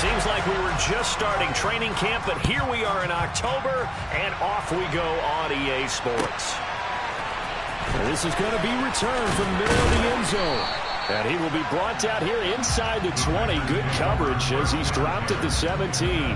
Seems like we were just starting training camp, but here we are in October, and off we go on EA Sports. This is going to be returned from the middle of the end zone. And he will be brought down here inside the 20. Good coverage as he's dropped at the 17.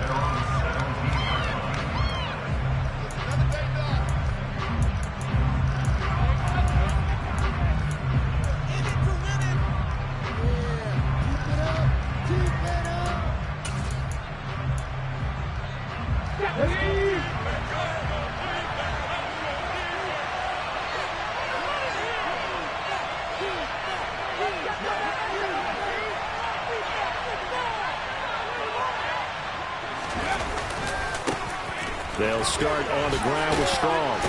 They'll start on the ground with Strong.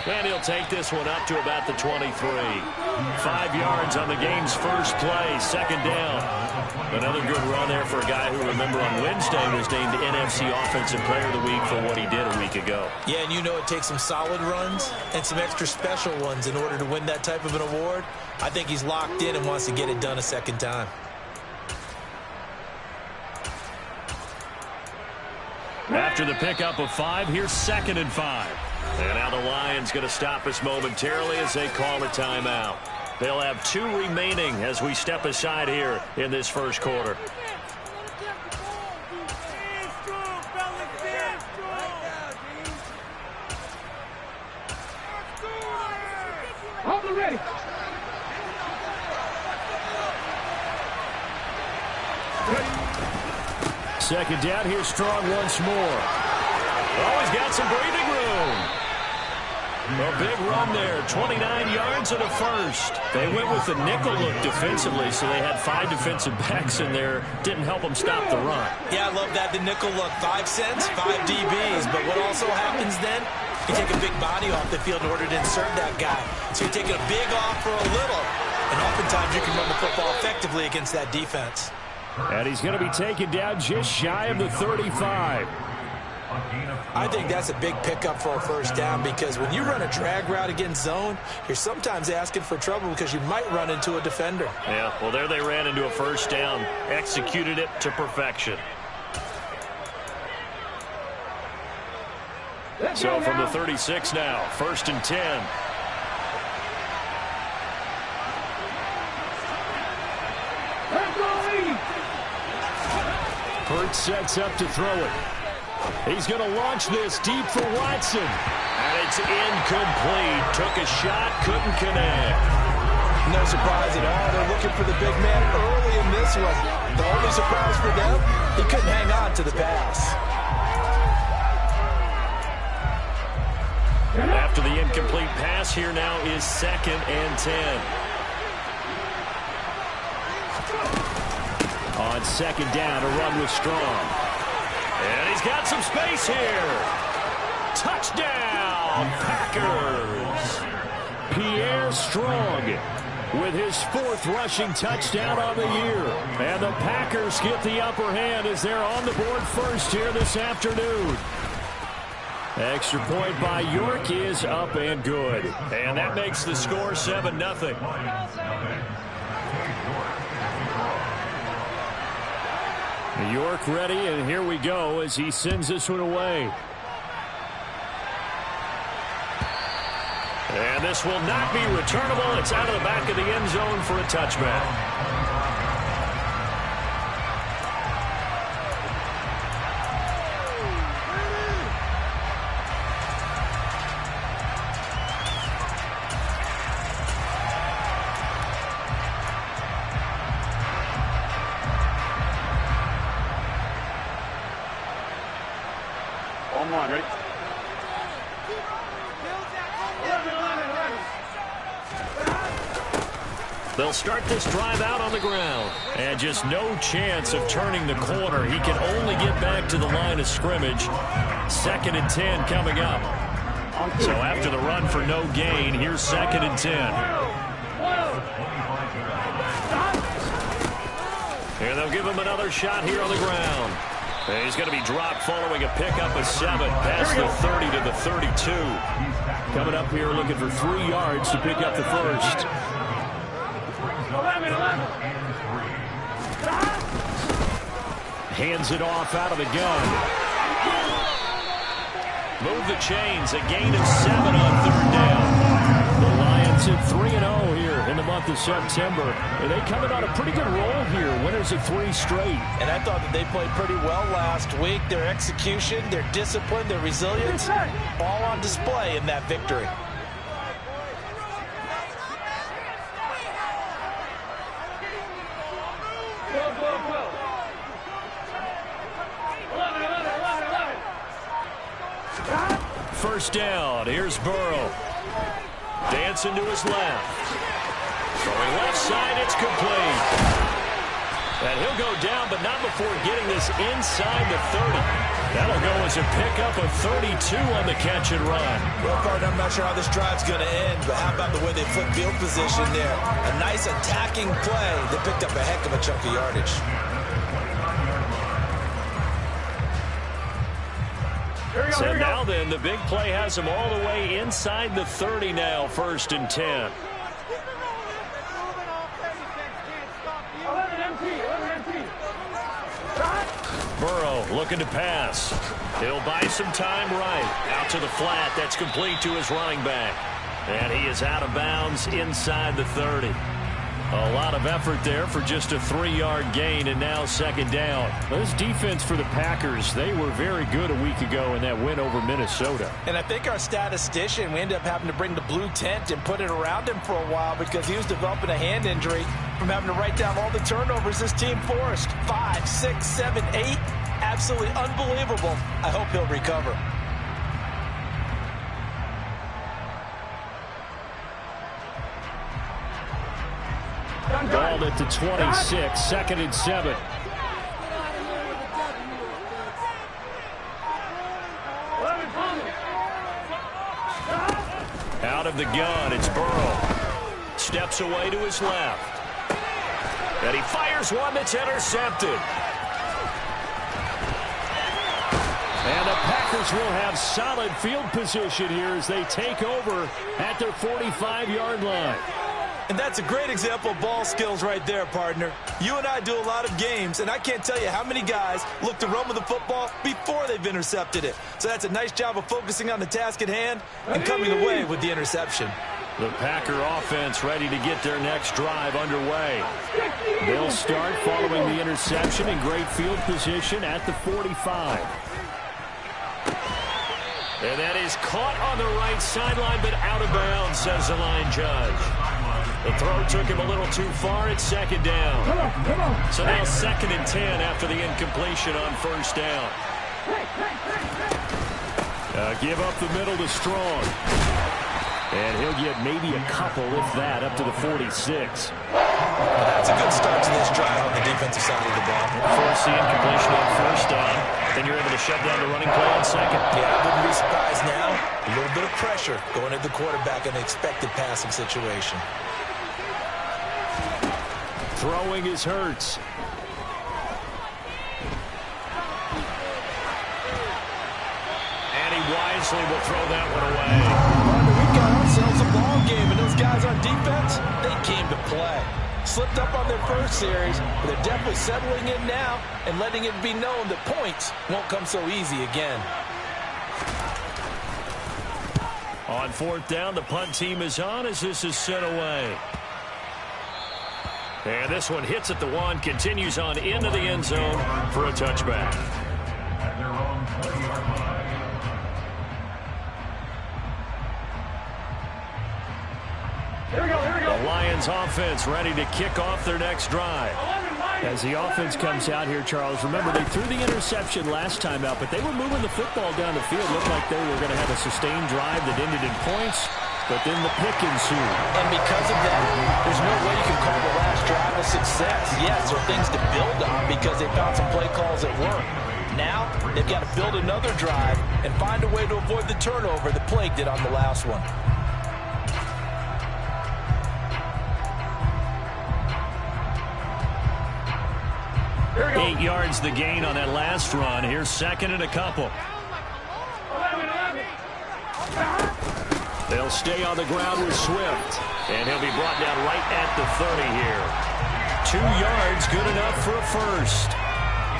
And he'll take this one up to about the 23. 5 yards on the game's first play, second down. Another good run there for a guy who, remember, on Wednesday was named NFC Offensive Player of the Week for what he did a week ago. Yeah, and you know it takes some solid runs and some extra special ones in order to win that type of an award. I think he's locked in and wants to get it done a second time. After the pickup of 5, here's 2nd and 5. And now the Lions going to stop us momentarily as they call a timeout. They'll have 2 remaining as we step aside here in this first quarter. Ready. Second down, here's Strong once more. Oh, he's got some breathing room. A big run there, 29 yards and a first. They went with the nickel look defensively, so they had 5 defensive backs in there. Didn't help them stop the run. Yeah, I love that, the nickel look. 5 cents, 5 DBs. But what also happens then, you take a big body off the field in order to insert that guy. So you're taking a big off for a little. And oftentimes you can run the football effectively against that defense. And he's going to be taken down just shy of the 35. I think that's a big pickup for a first down because when you run a drag route against zone, you're sometimes asking for trouble because you might run into a defender. Yeah, well, there they ran into a first down, executed it to perfection. So from the 36 now, 1st and 10. Hurts sets up to throw it. He's going to launch this deep for Watson. And it's incomplete. Took a shot, couldn't connect. No surprise at all. They're looking for the big man early in this one. The only surprise for them, he couldn't hang on to the pass. After the incomplete pass, here now is 2nd and 10. On 2nd down, a run with Strong. And he's got some space here. Touchdown, Packers. Pierre Strong with his 4th rushing touchdown on the year. And the Packers get the upper hand as they're on the board first here this afternoon. Extra point by York is up and good. And that makes the score 7-0. York ready, and here we go as he sends this one away. And this will not be returnable. It's out of the back of the end zone for a touchback. Ready? They'll start this drive out on the ground. And just no chance of turning the corner. He can only get back to the line of scrimmage. 2nd and 10 coming up. So after the run for no gain, here's 2nd and 10. And they'll give him another shot here on the ground. And he's going to be dropped following a pickup of 7 past the 30 to the 32. Coming up here looking for 3 yards to pick up the first. Hands it off out of the gun. Move the chains. A gain of 7 on 3rd down. The Lions at 3-0 here in the month of September. And they coming on a pretty good roll here. Winners of 3 straight. And I thought that they played pretty well last week. Their execution, their discipline, their resilience, all on display in that victory. First down. Here's Burrow. Dancing to his left. Throwing left side. It's complete. And he'll go down, but not before getting this inside the 30. That'll go as a pickup of 32 on the catch and run. Well, partner, I'm not sure how this drive's going to end, but how about the way they flip field position there? A nice attacking play that picked up a heck of a chunk of yardage. So now then, the big play has him all the way inside the 30 now, 1st and 10. Burrow looking to pass. He'll buy some time right. Out to the flat. That's complete to his running back. And he is out of bounds inside the 30. A lot of effort there for just a 3-yard gain, and now 2nd down. This defense for the Packers, they were very good a week ago in that win over Minnesota. And I think our statistician, we ended up having to bring the blue tent and put it around him for a while because he was developing a hand injury from having to write down all the turnovers this team forced. 5, 6, 7, 8. Absolutely unbelievable. I hope he'll recover. Ball at the 26, 2nd and 7. Out of the gun, it's Burrow. Steps away to his left. And he fires one that's intercepted. And the Packers will have solid field position here as they take over at their 45-yard line. And that's a great example of ball skills right there, partner. You and I do a lot of games, and I can't tell you how many guys look to run with the football before they've intercepted it. So that's a nice job of focusing on the task at hand and coming away with the interception. The Packer offense ready to get their next drive underway. They'll start following the interception in great field position at the 45. And that is caught on the right sideline, but out of bounds, says the line judge. The throw took him a little too far. It's 2nd down. So now 2nd and 10 after the incompletion on 1st down. Give up the middle to Strong. And he'll get maybe a couple, if that, up to the 46. That's a good start to this drive on the defensive side of the ball. Force the incompletion on 1st down. Then you're able to shut down the running play on 2nd. Yeah, I wouldn't be surprised now. A little bit of pressure going at the quarterback in an expected passing situation. Throwing is Hurts. And he wisely will throw that one away. We've got ourselves a ball game, and those guys on defense, they came to play. Slipped up on their first series, but they're definitely settling in now and letting it be known that points won't come so easy again. On 4th down, the punt team is on as this is sent away. And this one hits at the 1, continues on into the end zone for a touchback. The Lions offense ready to kick off their next drive. As the offense comes out here, Charles, remember they threw the interception last time out, but they were moving the football down the field. Looked like they were going to have a sustained drive that ended in points, but then the pick ensued. And because of that, there's no way you can call the last drive a success. Yes, there are things to build on because they found some play calls that work. Now, they've got to build another drive and find a way to avoid the turnover that plagued it on the last one. Here we go. 8 yards the gain on that last run. Here's 2nd and a couple. They'll stay on the ground with Swift. And he'll be brought down right at the 30 here. 2 yards, good enough for a first.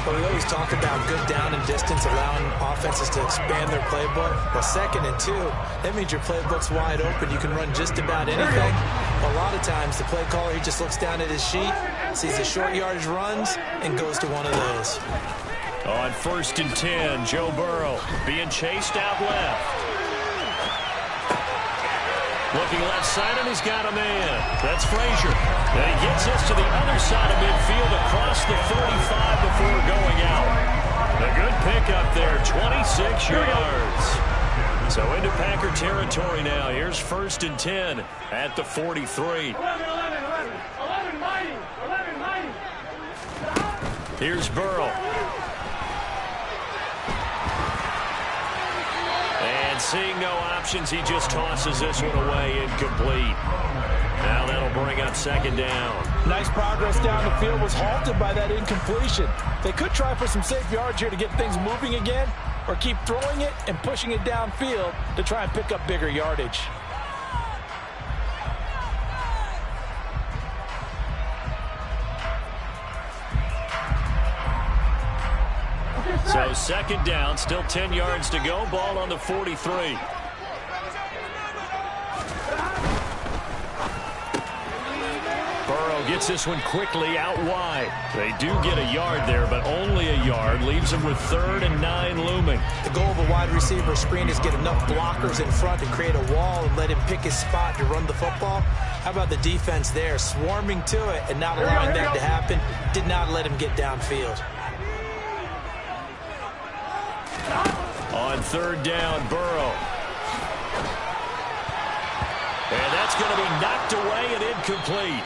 But we always talk about good down and distance, allowing offenses to expand their playbook. Well, 2nd and 2, that means your playbook's wide open. You can run just about anything. A lot of times, the play caller, he just looks down at his sheet, sees the short yardage runs, and goes to one of those. On 1st and 10, Joe Burrow being chased out left. Looking left side, and he's got a man. That's Frazier. And he gets this to the other side of midfield across the 45 before going out. A good pickup there, 26 yards. So into Packer territory now. Here's 1st and 10 at the 43. Here's Burrow. And seeing no options, he just tosses this one away, incomplete. Now that'll bring up 2nd down. Nice progress down the field, was halted by that incompletion. They could try for some safe yards here to get things moving again, or keep throwing it and pushing it downfield to try and pick up bigger yardage. So 2nd down, still 10 yards to go. Ball on the 43. Burrow gets this one quickly out wide. They do get a yard there, but only a yard. Leaves them with 3rd and 9 looming. The goal of a wide receiver screen is get enough blockers in front to create a wall and let him pick his spot to run the football. How about the defense there, swarming to it and not allowing that to happen? Did not let him get downfield. On 3rd down, Burrow. And that's going to be knocked away and incomplete.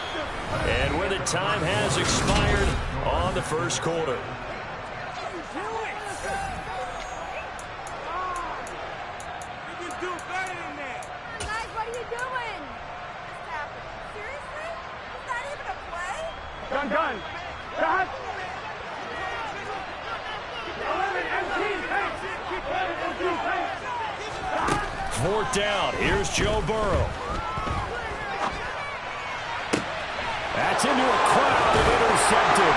And where the time has expired on the 1st quarter. Guys, what are you doing? Seriously? Is that even a play? Gun. Cut. 4th down. Here's Joe Burrow. That's into a crowd and intercepted.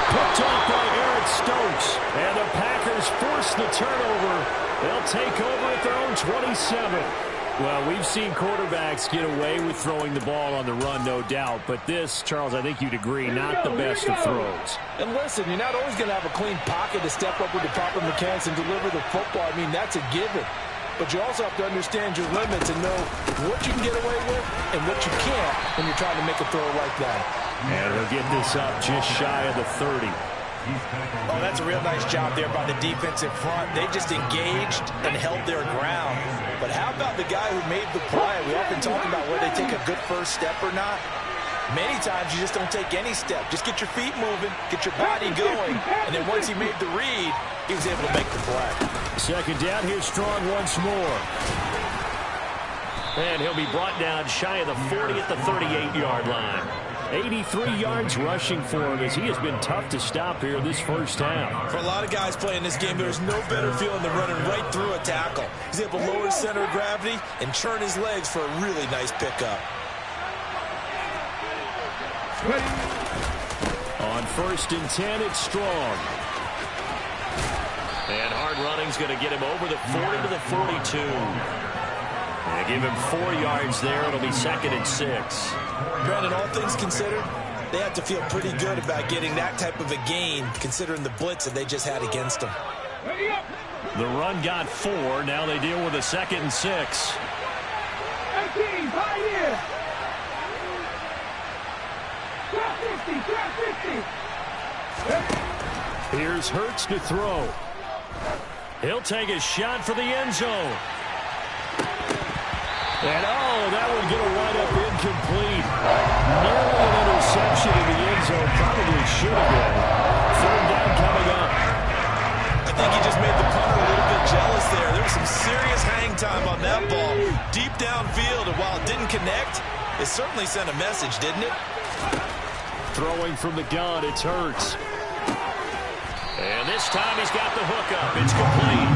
Picked off by Eric Stokes. And the Packers force the turnover. They'll take over at their own 27. Well, we've seen quarterbacks get away with throwing the ball on the run, no doubt. But this, Charles, I think you'd agree, not the best of throws. And listen, you're not always going to have a clean pocket to step up with the proper mechanics and deliver the football. I mean, that's a given. But you also have to understand your limits and know what you can get away with and what you can't when you're trying to make a throw like that. And he'll get this up just shy of the 30. Oh, that's a real nice job there by the defense in front. They just engaged and held their ground. But how about the guy who made the play? We often talk about whether they take a good first step or not. Many times you just don't take any step. Just get your feet moving, get your body going, and then once he made the read, he was able to make the play. 2nd down, here's Strong once more. And he'll be brought down shy of the 40 at the 38-yard line. 83 yards rushing for him as he has been tough to stop here this first half. For a lot of guys playing this game, there's no better feeling than running right through a tackle. He's able to lower his center of gravity and churn his legs for a really nice pickup. On 1st and 10, it's Strong. And hard running's going to get him over the 40 to the 42. And give him 4 yards there. It'll be 2nd and 6. Brandon, all things considered, they have to feel pretty good about getting that type of a gain, considering the blitz that they just had against them. The run got 4. Now they deal with a 2nd and 6. 18, Pioneer. 50. Here's Hurts to throw. He'll take a shot for the end zone. And, that would get a wide-up incomplete. Nearly an interception in the end zone. Probably should have been. 3rd down coming up. I think he just made the punter a little bit jealous there. There was some serious hang time on that ball. Deep downfield, and while it didn't connect, it certainly sent a message, didn't it? Throwing from the gun, it's Hurts. And this time he's got the hook up. It's complete.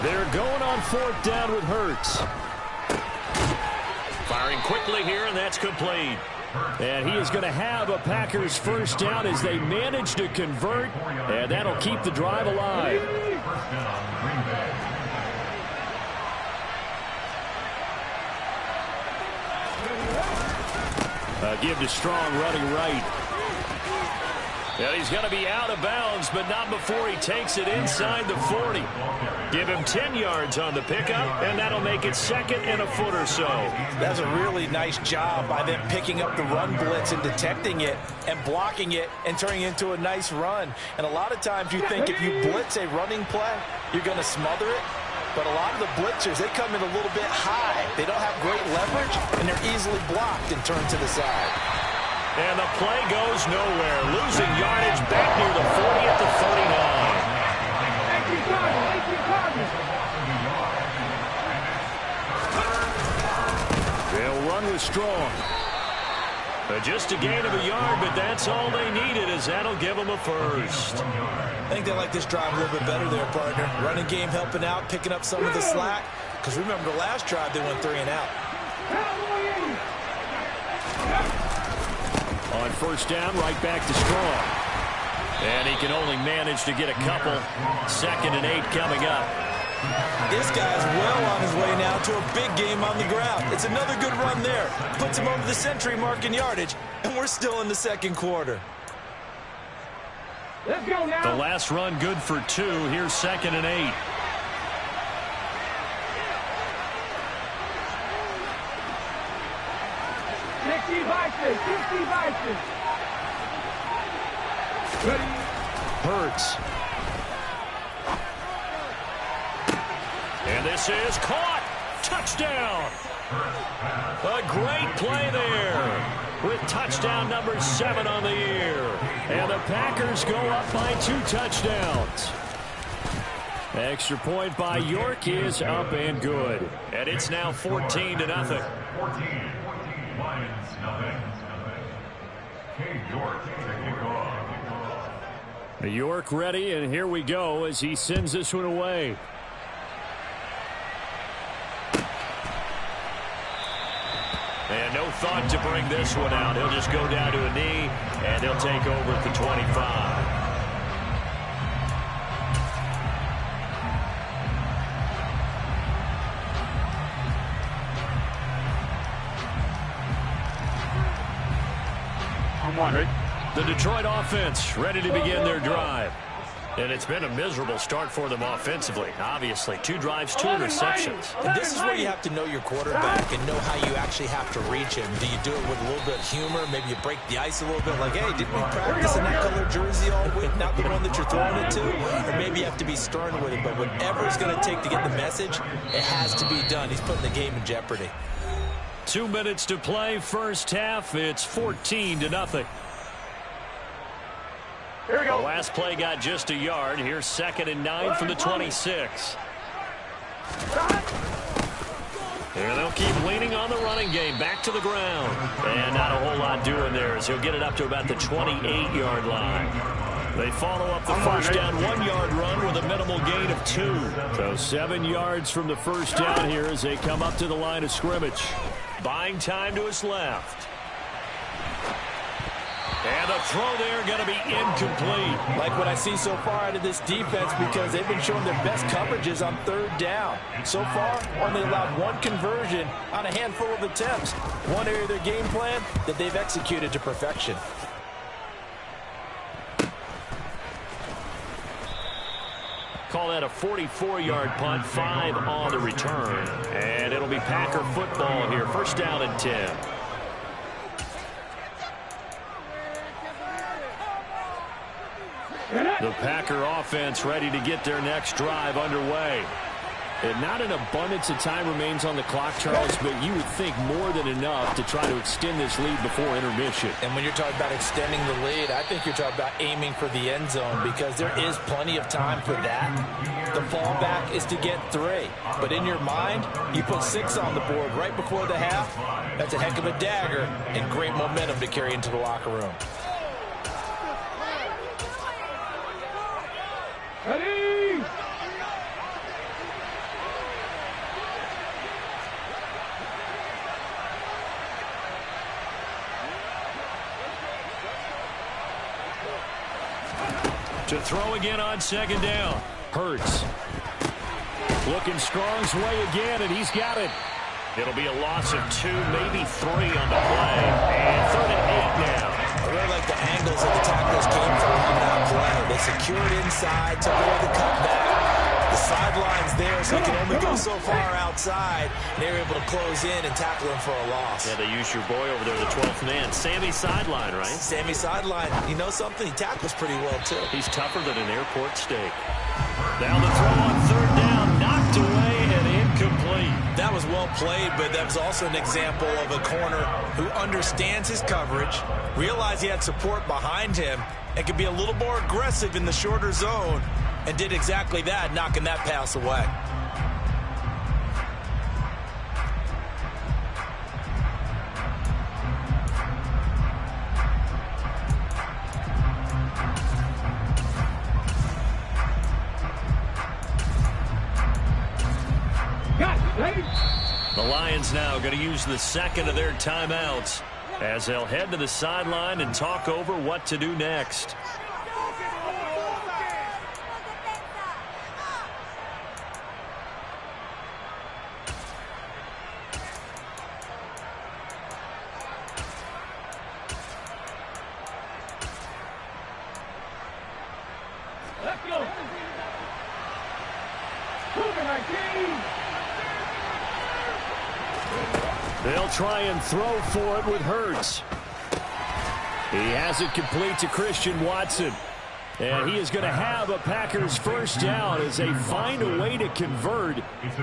They're going on 4th down with Hurts. Firing quickly here, and that's complete. And he is going to have a Packers first down as they manage to convert, and that'll keep the drive alive. Give to Strong running right. And he's going to be out of bounds, but not before he takes it inside the 40. Give him 10 yards on the pickup, and that'll make it second and a foot or so. That's a really nice job by them picking up the run blitz and detecting it and blocking it and turning it into a nice run. And a lot of times you think if you blitz a running play, you're going to smother it. But a lot of the blitzers, they come in a little bit high. They don't have great leverage, and they're easily blocked and turned to the side. And the play goes nowhere. Losing yardage back near the 40 at the 39. They'll run with Strong. Just a gain of a yard, but that's all they needed, as that'll give them a first. I think they like this drive a little bit better there, partner. Running game helping out, picking up some of the slack. Because remember, the last drive, they went 3 and out. On first down, right back to Strong. And he can only manage to get a couple. 2nd and 8 coming up. This guy's well on his way now to a big game on the ground. It's another good run there. Puts him over the century mark in yardage, and we're still in the second quarter. Let's go now. The last run good for 2. Here's 2nd and 8. Hurts. And this is caught. Touchdown. A great play there with touchdown number 7 on the year. And the Packers go up by 2 touchdowns. Extra point by York is up and good. And it's now 14-0. 14, Lions, nothing. York to kick off. York ready, and here we go as he sends this one away. And no thought to bring this one out. He'll just go down to a knee, and he'll take over at the 25. The Detroit offense ready to begin their drive. And it's been a miserable start for them offensively. Obviously, 2 drives, 2 interceptions. And this is where you have to know your quarterback and know how you actually have to reach him. Do you do it with a little bit of humor? Maybe you break the ice a little bit, like, hey, didn't we practice in that color jersey all week, not the one that you're throwing it to? Or maybe you have to be stern with it. But whatever it's going to take to get the message, it has to be done. He's putting the game in jeopardy. 2 minutes to play, first half. It's 14-0. Here we go. The last play got just a yard. Here's 2nd and 9 from the 26. And they'll keep leaning on the running game. Back to the ground. And not a whole lot doing there as he'll get it up to about the 28-yard line. They follow up the first down 1-yard run with a minimal gain of 2. So 7 yards from the first down here as they come up to the line of scrimmage. Buying time to his left. And the throw there going to be incomplete. Like what I see so far out of this defense, because they've been showing their best coverages on 3rd down. So far, only allowed 1 conversion on a handful of attempts. One area of their game plan that they've executed to perfection. Call that a 44-yard punt, 5 on the return. And it'll be Packer football here. First down and 10. The Packer offense ready to get their next drive underway. And not an abundance of time remains on the clock, Charles, but you would think more than enough to try to extend this lead before intermission. And when you're talking about extending the lead, I think you're talking about aiming for the end zone, because there is plenty of time for that. The fallback is to get 3. But in your mind, you put 6 on the board right before the half. That's a heck of a dagger and great momentum to carry into the locker room. Ready? To throw again on second down. Hurts. Looking Strong's way again, and he's got it. It'll be a loss of 2, maybe 3 on the play. And 3rd and 8 now. I really like the angles that the tacklers came from on that play. They secured inside, took away the cutback. The sideline's there, so he can only go so far outside. And they were able to close in and tackle him for a loss. Yeah, they used your boy over there, the 12th man. Sammy Sideline, right? Sammy Sideline. You know something? He tackles pretty well, too. He's tougher than an airport steak. Now the throw on 3rd down, knocked away and incomplete. That was well played, but that was also an example of a corner who understands his coverage, realized he had support behind him, and could be a little more aggressive in the shorter zone, and did exactly that, knocking that pass away. The Lions now going to use the 2nd of their timeouts as they'll head to the sideline and talk over what to do next. Let's go. Cougar 19. They'll try and throw for it with Hurts. He has it complete to Christian Watson. And he is going to have a Packers first down as they find a way to convert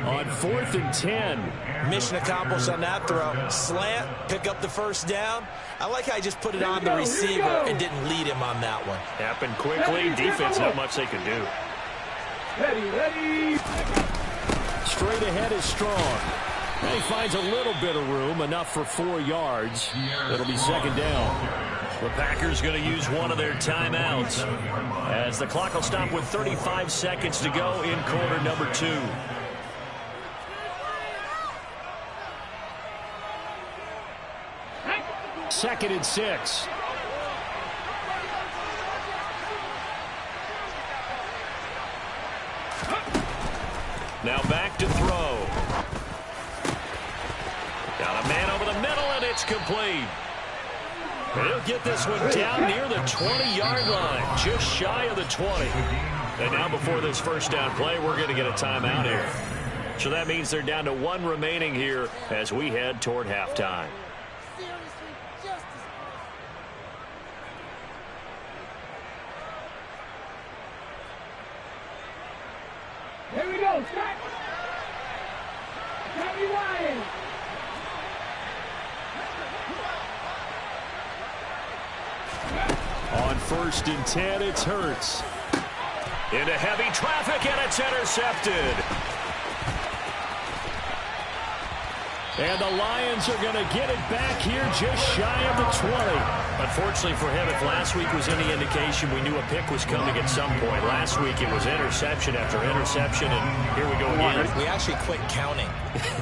on 4th and 10. Mission accomplished on that throw. Slant, pick up the first down. I like how he just put it on the receiver and didn't lead him on that one. Happened quickly. Defense, not much they can do. Ready. Straight ahead is Strong. And he finds a little bit of room, enough for 4 yards. It'll be 2nd down. The Packers going to use one of their timeouts as the clock will stop with 35 seconds to go in quarter number 2. Second and 6. Now back to throw. Got a man over the middle, and it's complete. He'll get this one down near the 20-yard line, just shy of the 20. And now before this first down play, we're going to get a timeout here. So that means they're down to 1 remaining here as we head toward halftime. Here we go. Start. Tommy Ryan. On 1st and 10, it's Hurts. Into heavy traffic, and it's intercepted. And the Lions are going to get it back here just shy of the 20. Unfortunately for him, if last week was any indication, we knew a pick was coming at some point. Last week it was interception after interception, and here we go again. We actually quit counting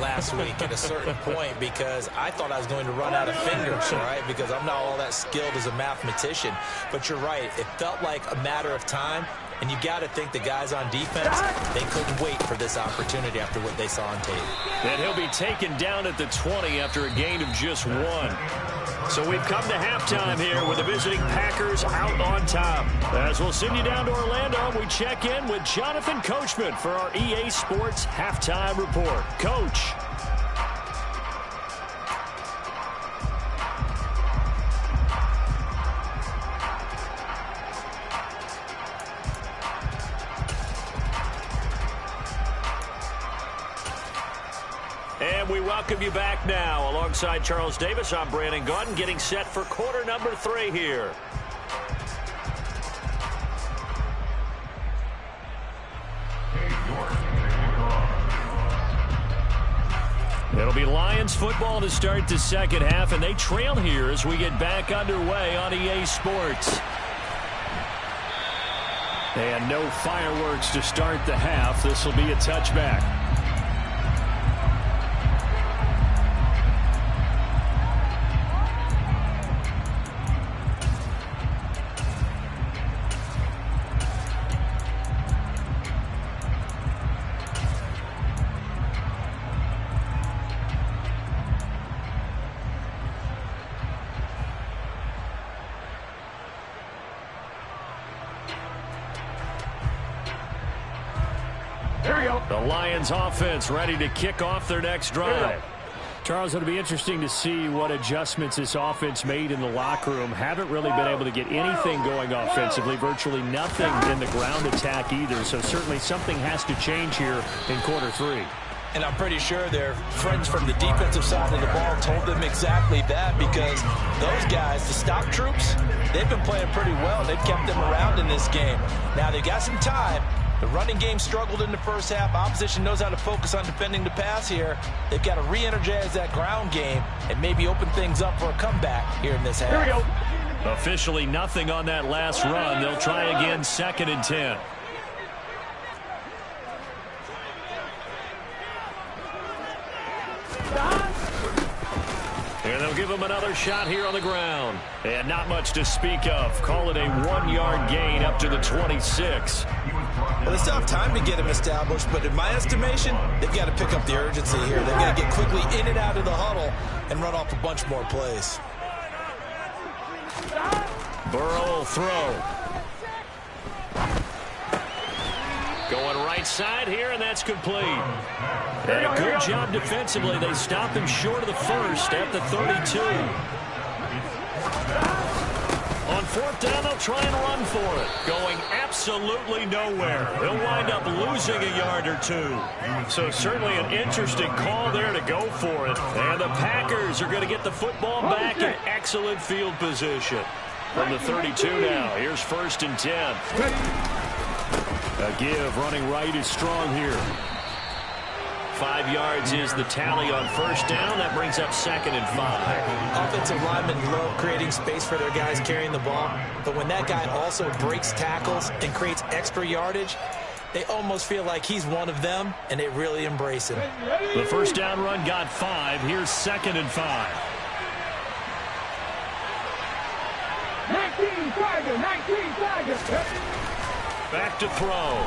last week at a certain point because I thought I was going to run out of fingers, all right, because I'm not all that skilled as a mathematician. But you're right. It felt like a matter of time. And you got to think the guys on defense, they couldn't wait for this opportunity after what they saw on tape. And he'll be taken down at the 20 after a gain of just 1. So we've come to halftime here with the visiting Packers out on top. As we'll send you down to Orlando, we check in with Jonathan Coachman for our EA Sports Halftime Report. Coach. And we welcome you back now. Alongside Charles Davis, I'm Brandon Gaudin, getting set for quarter number 3 here. It'll be Lions football to start the second half, and they trail here as we get back underway on EA Sports. And no fireworks to start the half. This will be a touchback. The Lions offense ready to kick off their next drive. Charles, it'll be interesting to see what adjustments this offense made in the locker room. Haven't really been able to get anything going offensively, virtually nothing in the ground attack either. So certainly something has to change here in quarter three. And I'm pretty sure their friends from the defensive side of the ball told them exactly that, because those guys, the stop troops, they've been playing pretty well. They've kept them around in this game. Now they've got some time. The running game struggled in the first half. Opposition knows how to focus on defending the pass here. They've got to re-energize that ground game and maybe open things up for a comeback here in this half. Here we go. Officially nothing on that last run. They'll try again, 2nd and 10. And they'll give him another shot here on the ground. And not much to speak of. Call it a 1-yard gain up to the 26. Well, they still have time to get him established, but in my estimation, they've got to pick up the urgency here. They've got to get quickly in and out of the huddle and run off a bunch more plays. Burrow will throw. Going right side here, and that's complete. And a good job defensively. They stopped him short of the first at the 32. On 4th down, they'll try and run for it. Going absolutely nowhere. They'll wind up losing a yard or two. So certainly an interesting call there to go for it. And the Packers are going to get the football back in excellent field position. From the 32 now, here's 1st and 10. A give running right is strong here. 5 yards is the tally on 1st down. That brings up 2nd and 5. Offensive linemen love creating space for their guys carrying the ball, but when that guy also breaks tackles and creates extra yardage, they almost feel like he's one of them, and they really embrace him. The 1st down run got 5. Here's 2nd and 5. 19 Tiger. Back to throw.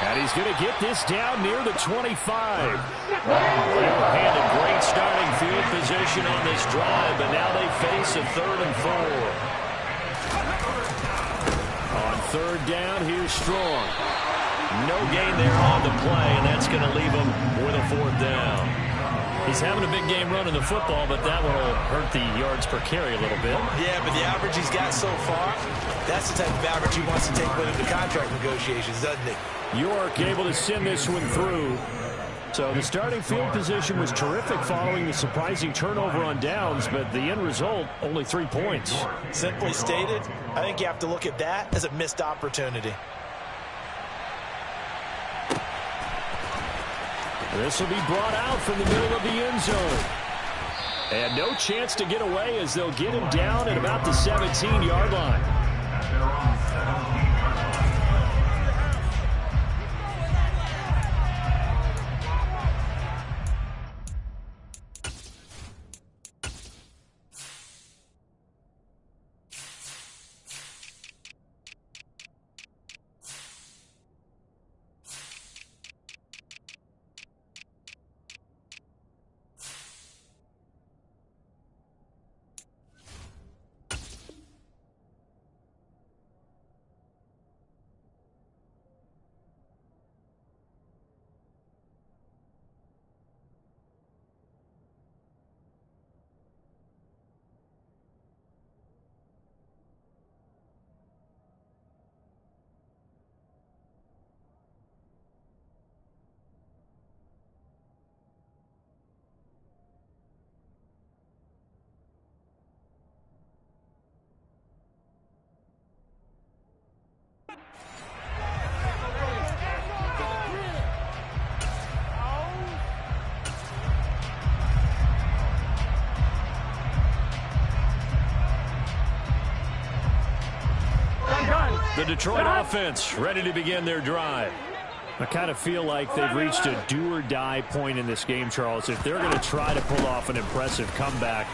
And he's going to get this down near the 25. And a great starting field position on this drive, but now they face a 3rd and 4. On 3rd down, here's Strong. No gain there on the play, and that's going to leave him with a 4th down. He's having a big game running the football, but that one will hurt the yards per carry a little bit. Yeah, but the average he's got so far, that's the type of average he wants to take with him to contract negotiations, doesn't he? York able to send this one through. So the starting field position was terrific following the surprising turnover on downs, but the end result, only 3 points. Simply stated, I think you have to look at that as a missed opportunity. This will be brought out from the middle of the end zone. And no chance to get away as they'll get him down at about the 17-yard line. The Detroit offense ready to begin their drive. I kind of feel like they've reached a do-or-die point in this game, Charles. If they're going to try to pull off an impressive comeback,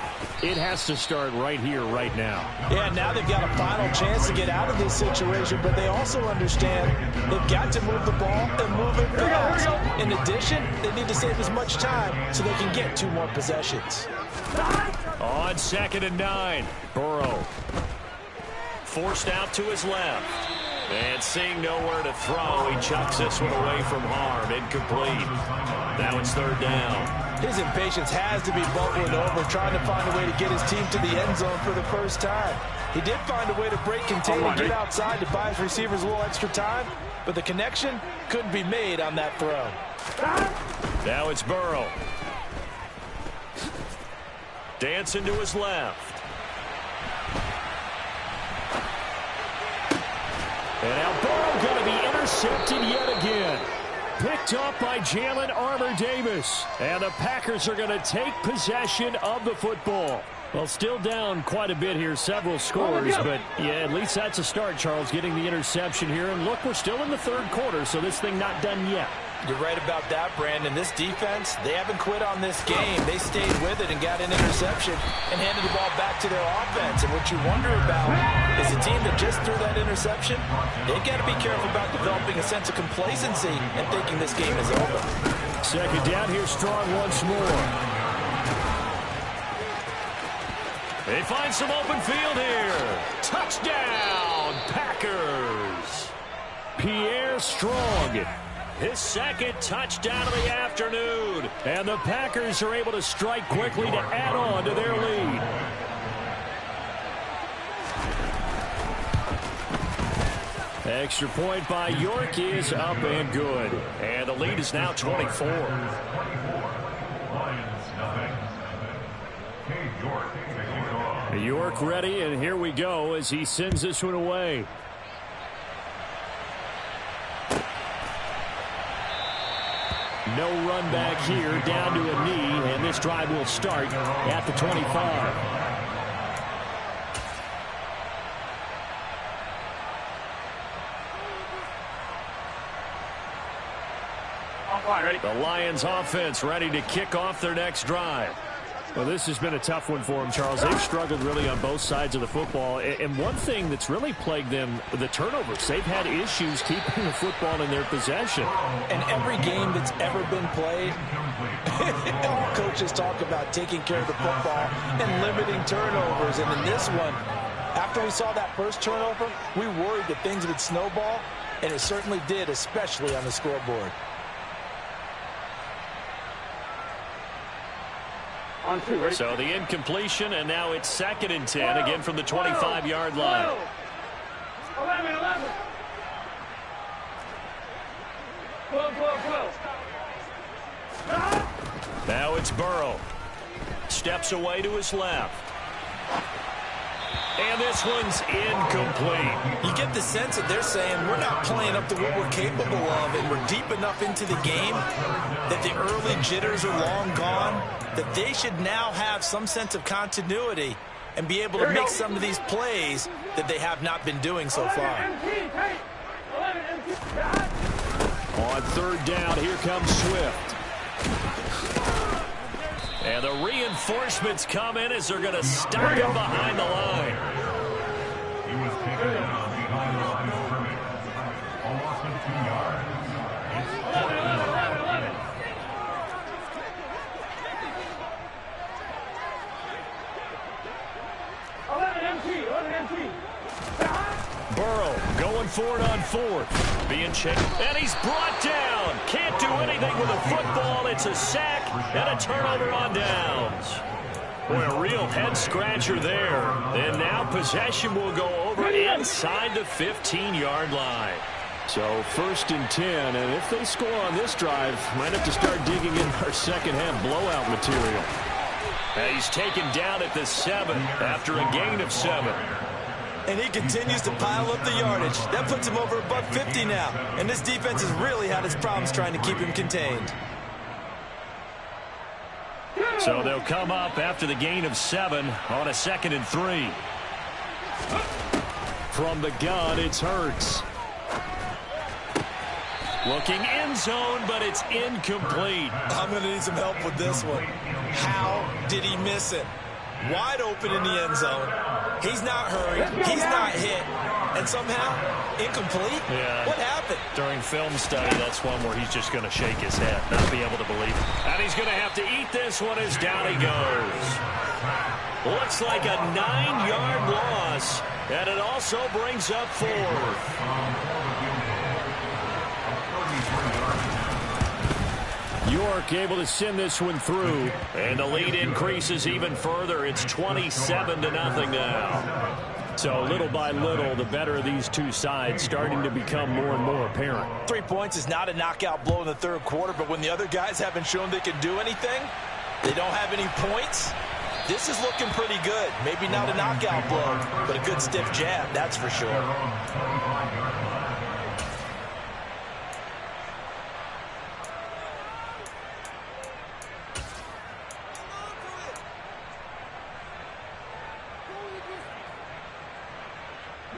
it has to start right here, right now. Yeah, now they've got a final chance to get out of this situation, but they also understand they've got to move the ball and move it fast. In addition, they need to save as much time so they can get 2 more possessions. On 2nd and 9, Burrow forced out to his left. And seeing nowhere to throw, he chucks this one away from harm. Incomplete. Now it's third down. His impatience has to be bubbling over, trying to find a way to get his team to the end zone for the first time. He did find a way to break contain and get outside to buy his receivers a little extra time, but the connection couldn't be made on that throw. Now it's Burrow. Dancing to his left. And now Burrow going to be intercepted yet again. Picked up by Jalen Armour-Davis. And the Packers are going to take possession of the football. Well, still down quite a bit here, several scores, but yeah, at least that's a start, Charles, getting the interception here. And look, we're still in the third quarter, so this thing not done yet. You're right about that, Brandon. This defense, they haven't quit on this game. They stayed with it and got an interception and handed the ball back to their offense. And what you wonder about is a team that just threw that interception, they got to be careful about developing a sense of complacency and thinking this game is over. Second down here, strong once more. They find some open field here. Touchdown, Packers. Pierre Strong. His second touchdown of the afternoon. And the Packers are able to strike quickly to add on to their lead. Extra point by York is up and good. And the lead is now 24. York ready, and here we go as he sends this one away. No run back here, down to a knee, and this drive will start at the 25. The Lions offense ready to kick off their next drive. Well, this has been a tough one for them, Charles. They've struggled really on both sides of the football. And one thing that's really plagued them, the turnovers. They've had issues keeping the football in their possession. And every game that's ever been played, all coaches talk about taking care of the football and limiting turnovers. And in this one, after we saw that first turnover, we worried that things would snowball, and it certainly did, especially on the scoreboard. So the incompletion, and now it's 2nd and 10, again from the 25-yard line. 11. 12. Now it's Burrow. Steps away to his left. And this one's incomplete. You get the sense that they're saying we're not playing up to what we're capable of, and we're deep enough into the game that the early jitters are long gone, that they should now have some sense of continuity and be able to make some of these plays that they have not been doing so far. On third down, here comes Swift. And the reinforcements come in as they're going to stop him behind the line. He was taken down behind the line of scrimmage. A loss of 2 yards. 11 MT. Burrow going forward on 4th. Being chased. And he's brought down. Can't do anything with a football. It's a sack and a turnover on downs. Boy, a real head-scratcher there. And now possession will go over inside the 15-yard line. So 1st and 10, and if they score on this drive, might have to start digging in our second-half blowout material. And he's taken down at the 7 after a gain of 7. And he continues to pile up the yardage. That puts him over $150 now. And this defense has really had its problems trying to keep him contained. So they'll come up after the gain of 7 on a 2nd and 3. From the gun, it's Hurts. Looking end zone, but it's incomplete. I'm going to need some help with this one. How did he miss it? Wide open in the end zone. He's not hurried. He's not hit. and somehow incomplete? Yeah. What happened? During film study, that's one where he's just going to shake his head, not be able to believe it. And he's going to have to eat this one as down he goes. Looks like a 9-yard loss, and it also brings up 4th. York able to send this one through. And the lead increases even further. It's 27-0 now. So little by little, the better of these two sides starting to become more and more apparent. 3 points is not a knockout blow in the third quarter, but when the other guys haven't shown they can do anything, they don't have any points, this is looking pretty good. Maybe not a knockout blow, but a good stiff jab, that's for sure.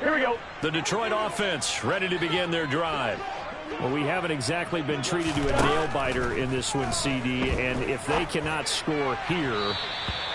Here we go. The Detroit offense ready to begin their drive. Well, we haven't exactly been treated to a nail-biter in this one, CD, and if they cannot score here,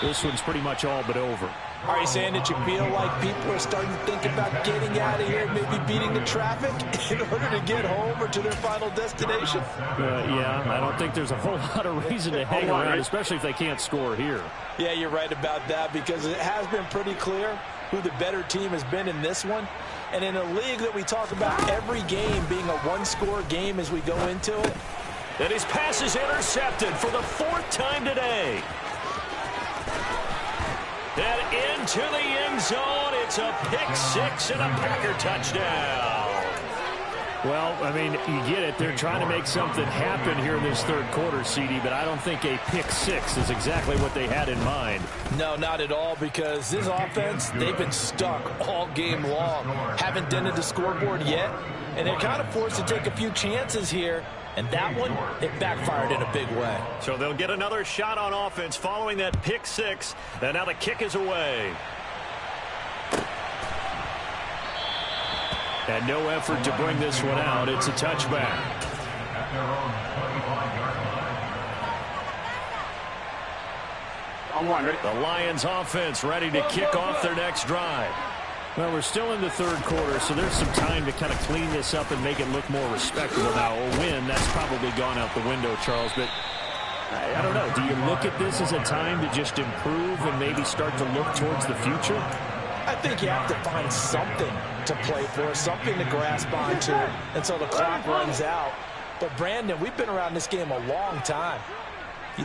this one's pretty much all but over. Are you saying that you feel like people are starting to think about getting out of here, maybe beating the traffic in order to get home or to their final destination? Yeah, I don't think there's a whole lot of reason to hang around, especially if they can't score here. Yeah, you're right about that, because it has been pretty clear who the better team has been in this one. And in a league that we talk about every game being a one-score game as we go into it. And his pass is intercepted for the 4th time today. And into the end zone, it's a pick-6 and a Packer touchdown. Well, I mean, you get it. They're trying to make something happen here in this third quarter, CD, but I don't think a pick-6 is exactly what they had in mind. No, not at all, because this offense, they've been stuck all game long. Haven't dented the scoreboard yet, and they're kind of forced to take a few chances here. And that one, it backfired in a big way. So they'll get another shot on offense following that pick-6, and now the kick is away. And no effort to bring this one out. It's a touchback. The Lions offense ready to kick off their next drive. Well, we're still in the third quarter, so there's some time to kind of clean this up and make it look more respectable now. A win, that's probably gone out the window, Charles, but I don't know. Do you look at this as a time to just improve and maybe start to look towards the future? I think you have to find something to play for, something to grasp onto until the clock runs out. But, Brandon, we've been around this game a long time.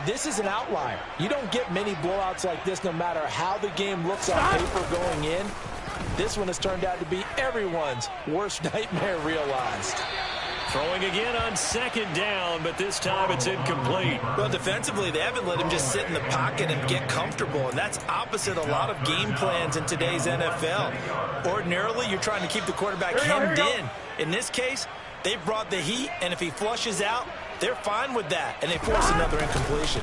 This is an outlier. You don't get many blowouts like this no matter how the game looks on paper going in. This one has turned out to be everyone's worst nightmare realized. Throwing again on 2nd down, but this time it's incomplete. Well, defensively, they haven't let him just sit in the pocket and get comfortable, and that's opposite a lot of game plans in today's NFL. Ordinarily, you're trying to keep the quarterback hemmed in. In this case, they brought the heat, and if he flushes out, they're fine with that, and they force another incompletion.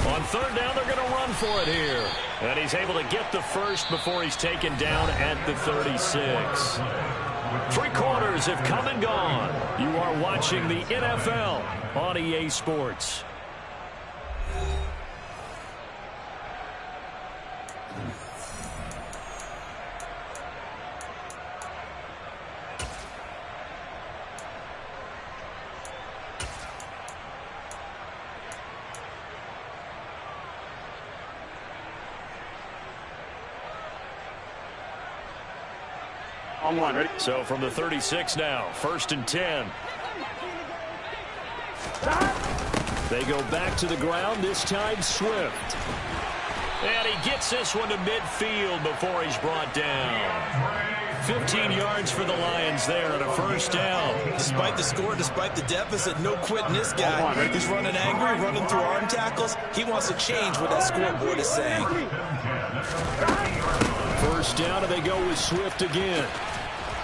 On 3rd down, they're going to run for it here. And he's able to get the first before he's taken down at the 36. 3 quarters have come and gone. You are watching the NFL on EA Sports. On 1, ready? So from the 36 now, 1st and 10. They go back to the ground, this time Swift. And he gets this one to midfield before he's brought down. 15 yards for the Lions there and a 1st down. Despite the score, despite the deficit, no quitting this guy. He's running angry, running through arm tackles. He wants to change what that scoreboard is saying. 1st down, and they go with Swift again.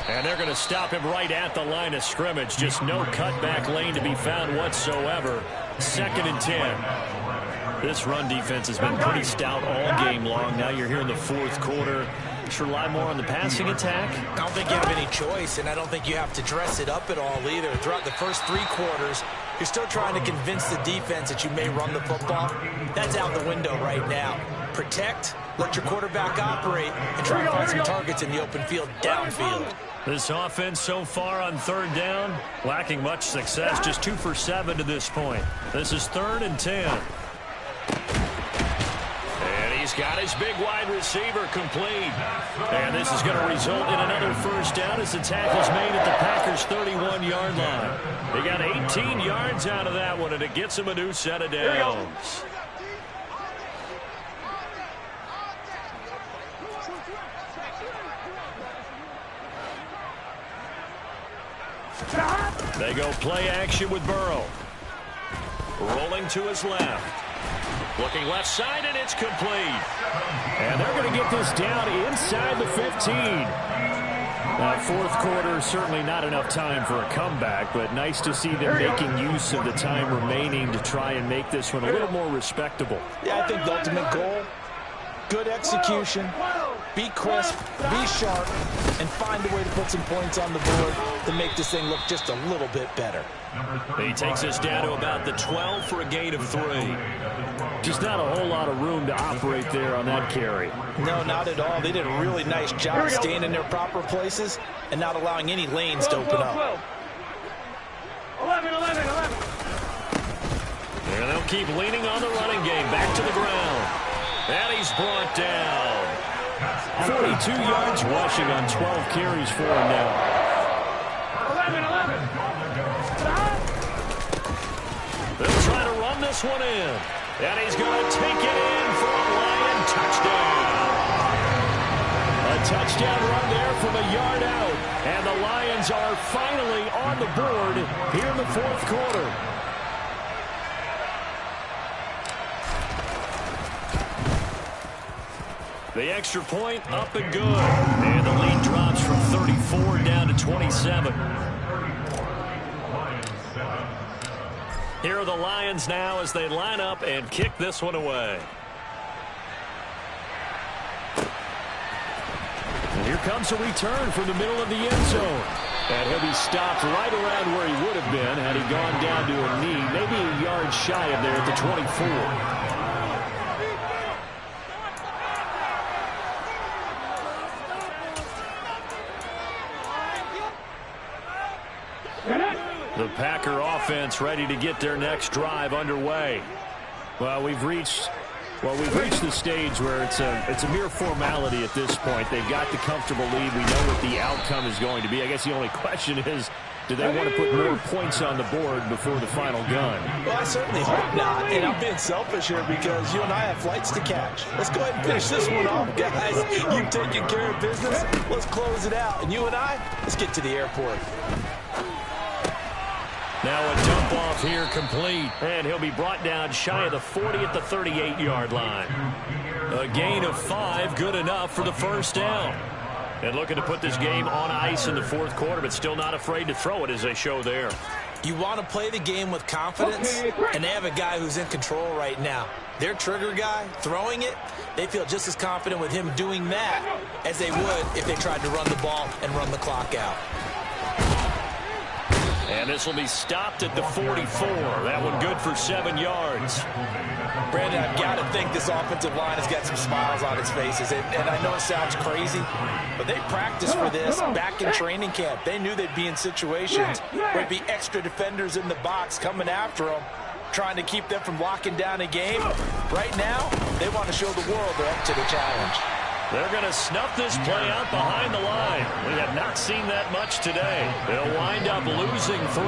And they're going to stop him right at the line of scrimmage. Just no cutback lane to be found whatsoever. 2nd and 10. This run defense has been pretty stout all game long. Now you're here in the 4th quarter. Should rely more on the passing attack? I don't think you have any choice, and I don't think you have to dress it up at all either. Throughout the first 3 quarters, you're still trying to convince the defense that you may run the football. That's out the window right now. Protect Let your quarterback operate and try to find some targets in the open field downfield. This offense so far on third down, lacking much success, just 2 for 7 to this point. This is 3rd and 10. And he's got his big wide receiver complete. And this is going to result in another first down as the tackle's made at the Packers' 31-yard line. They got 18 yards out of that one, and it gets him a new set of downs. They go play action with Burrow. Rolling to his left. Looking left side, and it's complete. And they're going to get this down inside the 15. That fourth quarter, certainly not enough time for a comeback, but nice to see them making use of the time remaining to try and make this one a little more respectable. Yeah, I think the ultimate goal, good execution, be crisp, be sharp, and find a way to put some points on the board to make this thing look just a little bit better. He takes us down to about the 12 for a gain of 3. Just not a whole lot of room to operate there on that carry. No, not at all. They did a really nice job staying in their proper places and not allowing any lanes to open up. 11. And they'll keep leaning on the running game. Back to the ground. And he's brought down. 42 yards rushing on 12 carries for him now. 11. They'll try to run this one in. And he's going to take it in for a Lion touchdown. A touchdown run there from a yard out. And the Lions are finally on the board here in the fourth quarter. The extra point up and good. And the lead drops from 34 down to 27. Here are the Lions now as they line up and kick this one away. And here comes a return from the middle of the end zone. And he'll be stopped right around where he would have been had he gone down to a knee, maybe a yard shy of there at the 24. The Packer offense ready to get their next drive underway. Well, we've reached the stage where it's a mere formality at this point. They've got the comfortable lead. We know what the outcome is going to be. I guess the only question is, do they want to put more points on the board before the final gun? Well, I certainly hope not. And I'm being selfish here because you and I have flights to catch. Let's go ahead and finish this one off, guys. You've taken care of business. Let's close it out. And you and I, let's get to the airport. Now a dump off here complete. And he'll be brought down shy of the 40 at the 38-yard line. A gain of 5, good enough for the first down. And looking to put this game on ice in the fourth quarter, but still not afraid to throw it as they show there. You want to play the game with confidence, and they have a guy who's in control right now. Their trigger guy, throwing it, they feel just as confident with him doing that as they would if they tried to run the ball and run the clock out. And this will be stopped at the 44. That one good for 7 yards. Brandon, I've got to think this offensive line has got some smiles on its faces. And I know it sounds crazy, but they practiced for this back in training camp. They knew they'd be in situations where there'd be extra defenders in the box coming after them, trying to keep them from locking down a game. Right now, they want to show the world they're up to the challenge. They're going to snuff this play out behind the line. We have not seen that much today. They'll wind up losing 3.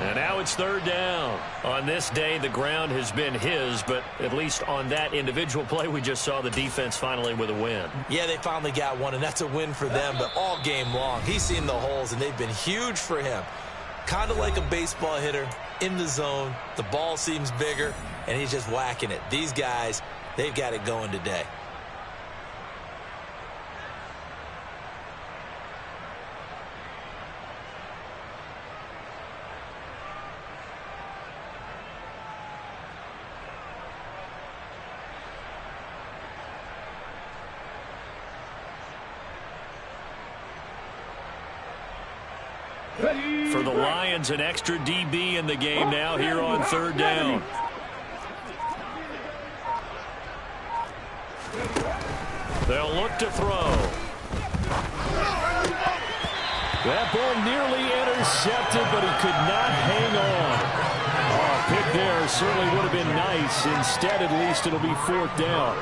And now it's third down. On this day, the ground has been his, but at least on that individual play, we just saw the defense finally with a win. Yeah, they finally got one, and that's a win for them. But all game long, he's seen the holes, and they've been huge for him. Kind of like a baseball hitter in the zone. The ball seems bigger, and he's just whacking it. These guys, they've got it going today. For the Lions, an extra DB in the game now here on third down. York to throw. That ball nearly intercepted, but he could not hang on. Oh, pick there certainly would have been nice. Instead, at least, it'll be fourth down.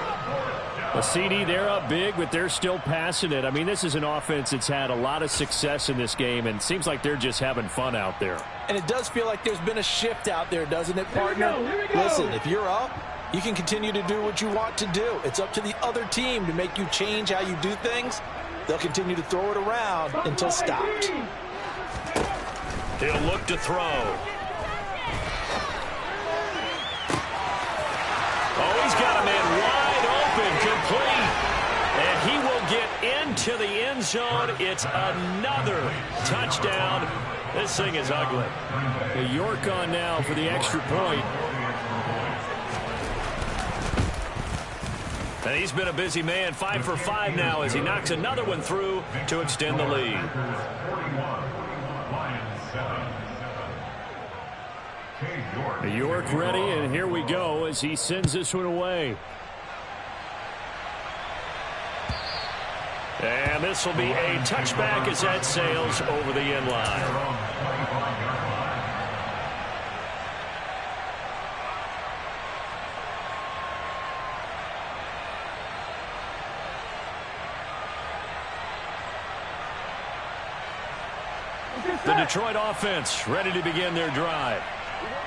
A CD, they're up big, but they're still passing it. I mean, this is an offense that's had a lot of success in this game, and it seems like they're just having fun out there. And it does feel like there's been a shift out there, doesn't it, partner? Listen, if you're up, you can continue to do what you want to do. It's up to the other team to make you change how you do things. They'll continue to throw it around until stopped. He'll look to throw. Oh, he's got a man wide open, complete. And he will get into the end zone. It's another touchdown. This thing is ugly. York on now for the extra point. And he's been a busy man, 5 for 5 now as he knocks another one through to extend the lead. York ready, and here we go as he sends this one away. And this will be a touchback as that sails over the end line. The Detroit offense ready to begin their drive.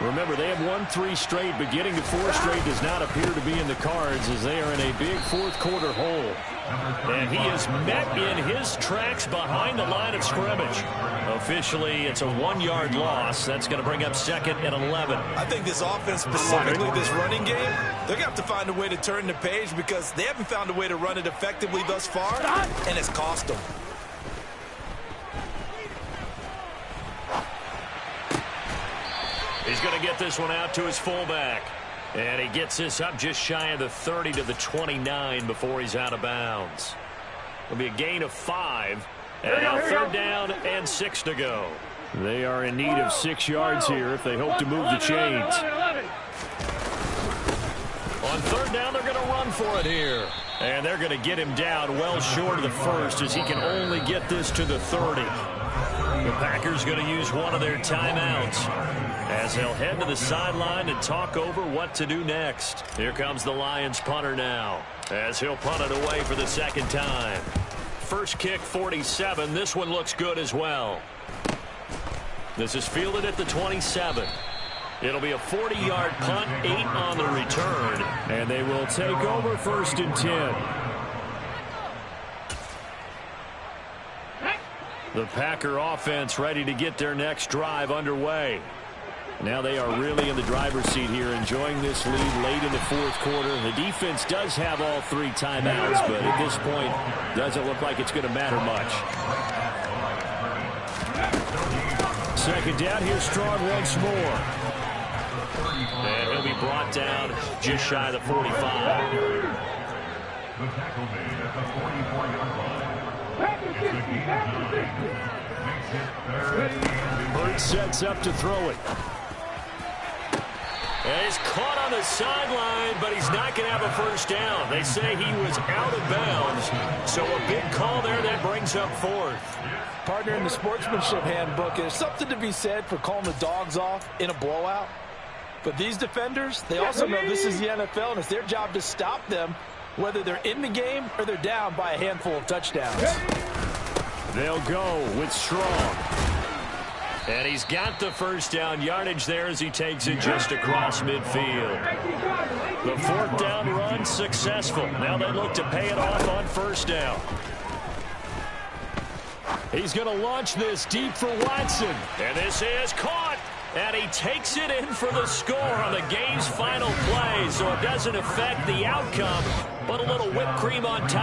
Remember, they have won 3 straight, but getting to 4 straight does not appear to be in the cards as they are in a big fourth-quarter hole. And he is met in his tracks behind the line of scrimmage. Officially, it's a 1-yard loss. That's going to bring up second and 11. I think this offense, specifically this running game, they're going to have to find a way to turn the page because they haven't found a way to run it effectively thus far, and it's cost them. He's going to get this one out to his fullback. And he gets this up just shy of the 30 to the 29 before he's out of bounds. It'll be a gain of 5. And now third down and 6 to go. They are in need of 6 yards here if they hope to move the chains. On third down, they're going to run for it here. And they're going to get him down well short of the first as he can only get this to the 30. The Packers going to use one of their timeouts as they'll head to the sideline and talk over what to do next. Here comes the Lions punter now as he'll punt it away for the second time. First kick 47. This one looks good as well. This is fielded at the 27. It'll be a 40-yard punt, 8 on the return. And they will take over first and 10. The Packer offense ready to get their next drive underway. Now they are really in the driver's seat here, enjoying this lead late in the fourth quarter. The defense does have all 3 timeouts, but at this point, doesn't look like it's going to matter much. Second down, here's Strong once more. And he'll be brought down just shy of the 45. The tackle made at the 44-yard line. Hurts sets up to throw it. And he's caught on the sideline, but he's not going to have a first down. They say he was out of bounds, so a big call there that brings up fourth. Partner, in the sportsmanship handbook, there's something to be said for calling the dogs off in a blowout. But these defenders, they also know this is the NFL, and it's their job to stop them, whether they're in the game or they're down by a handful of touchdowns. They'll go with Strong. And he's got the first down yardage there as he takes it just across midfield. The fourth down run successful. Now they look to pay it off on first down. He's going to launch this deep for Watson. And this is caught. And he takes it in for the score on the game's final play. So it doesn't affect the outcome, but a little whipped cream on top.